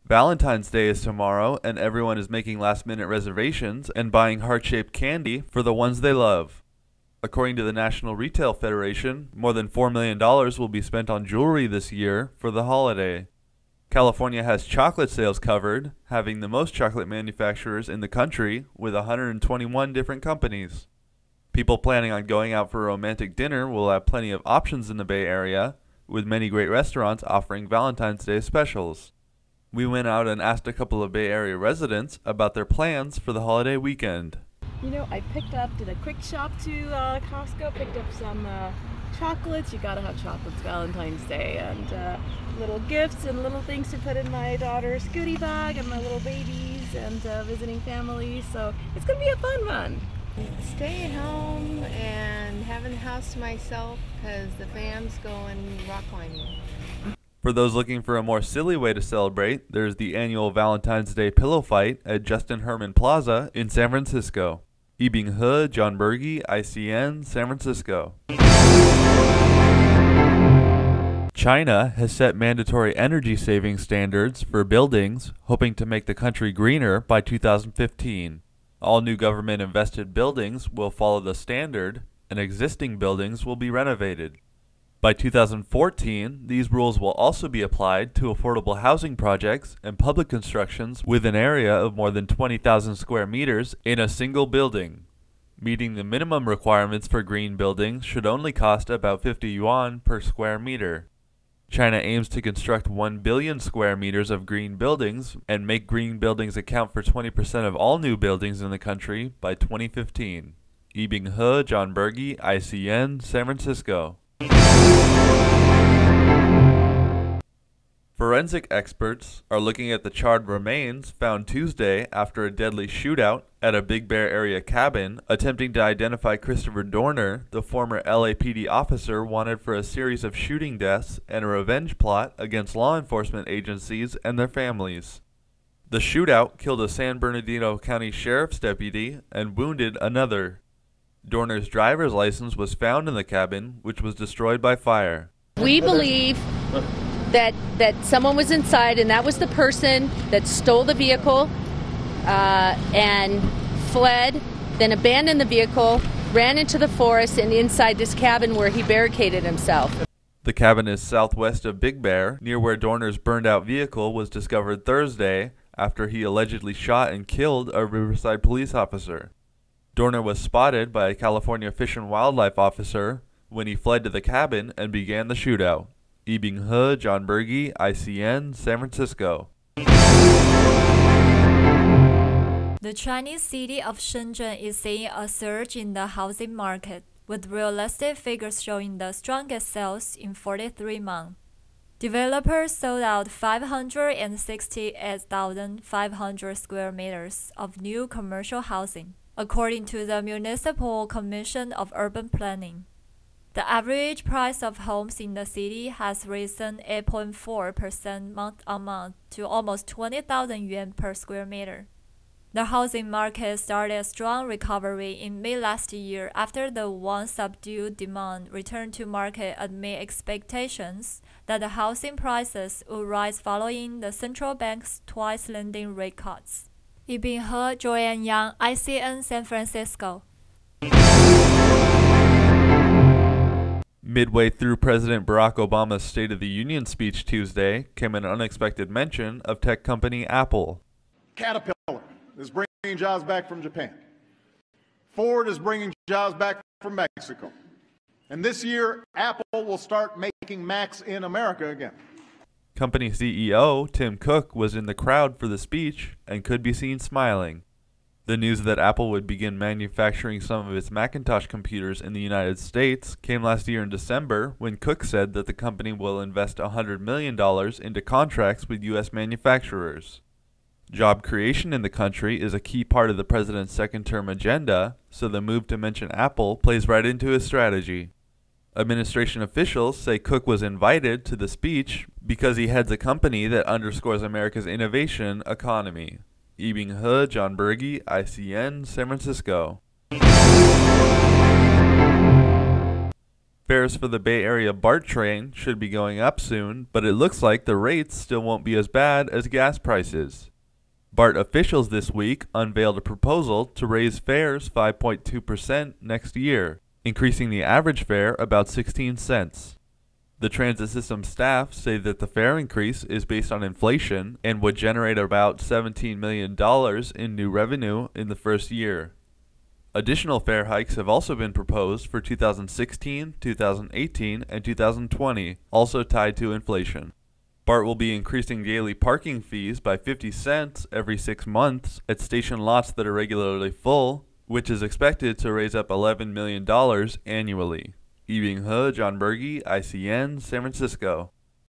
Valentine's Day is tomorrow, and everyone is making last-minute reservations and buying heart-shaped candy for the ones they love. According to the National Retail Federation, more than $4 million will be spent on jewelry this year for the holiday. California has chocolate sales covered, having the most chocolate manufacturers in the country with 121 different companies. People planning on going out for a romantic dinner will have plenty of options in the Bay Area, with many great restaurants offering Valentine's Day specials. We went out and asked a couple of Bay Area residents about their plans for the holiday weekend. You know, I did a quick shop to Costco, picked up some chocolates. You gotta have chocolates Valentine's Day, and little gifts and little things to put in my daughter's goodie bag and my little babies, and visiting family. So it's gonna be a fun one. Staying home and having the house to myself because the fam's going rock climbing. For those looking for a more silly way to celebrate, there's the annual Valentine's Day pillow fight at Justin Herman Plaza in San Francisco. Ibing He, John Berge, ICN, San Francisco. China has set mandatory energy saving standards for buildings, hoping to make the country greener by 2015. All new government-invested buildings will follow the standard, and existing buildings will be renovated. By 2014, these rules will also be applied to affordable housing projects and public constructions with an area of more than 20,000 square meters in a single building. Meeting the minimum requirements for green buildings should only cost about 50 yuan per square meter. China aims to construct 1 billion square meters of green buildings and make green buildings account for 20% of all new buildings in the country by 2015. Ibing He, John Berge, ICN, San Francisco. Forensic experts are looking at the charred remains found Tuesday after a deadly shootout at a Big Bear area cabin, attempting to identify Cristopher Dorner, the former LAPD officer wanted for a series of shooting deaths and a revenge plot against law enforcement agencies and their families. The shootout killed a San Bernardino County Sheriff's deputy and wounded another. Dorner's driver's license was found in the cabin, which was destroyed by fire. We believe that someone was inside, and that was the person that stole the vehicle and fled, then abandoned the vehicle, ran into the forest and inside this cabin where he barricaded himself. The cabin is southwest of Big Bear, near where Dorner's burned-out vehicle was discovered Thursday after he allegedly shot and killed a Riverside police officer. Dorner was spotted by a California Fish and Wildlife officer when he fled to the cabin and began the shootout. Ibing He, John Berge, ICN, San Francisco. The Chinese city of Shenzhen is seeing a surge in the housing market, with real estate figures showing the strongest sales in 43 months. Developers sold out 568,500 square meters of new commercial housing, according to the Municipal Commission of Urban Planning. The average price of homes in the city has risen 8.4% month-on-month to almost 20,000 yuan per square meter. The housing market started a strong recovery in May last year after the once subdued demand returned to market amid expectations that the housing prices would rise following the central bank's twice lending rate cuts. Ibing He, Joanne Yang, ICN, San Francisco. Midway through President Barack Obama's State of the Union speech Tuesday came an unexpected mention of tech company Apple. Caterpillar is bringing jobs back from Japan. Ford is bringing jobs back from Mexico. And this year, Apple will start making Macs in America again. Company CEO Tim Cook was in the crowd for the speech and could be seen smiling. The news that Apple would begin manufacturing some of its Macintosh computers in the United States came last year in December when Cook said that the company will invest $100 million into contracts with U.S. manufacturers. Job creation in the country is a key part of the president's second-term agenda, so the move to mention Apple plays right into his strategy. Administration officials say Cook was invited to the speech because he heads a company that underscores America's innovation economy. Ibing He, John Berge, ICN, San Francisco. Fares for the Bay Area BART train should be going up soon, but it looks like the rates still won't be as bad as gas prices. BART officials this week unveiled a proposal to raise fares 5.2% next year, increasing the average fare about 16 cents. The transit system staff say that the fare increase is based on inflation and would generate about $17 million in new revenue in the first year. Additional fare hikes have also been proposed for 2016, 2018, and 2020, also tied to inflation. BART will be increasing daily parking fees by 50 cents every 6 months at station lots that are regularly full, which is expected to raise up $11 million annually. Yibing He, John Berge, ICN, San Francisco.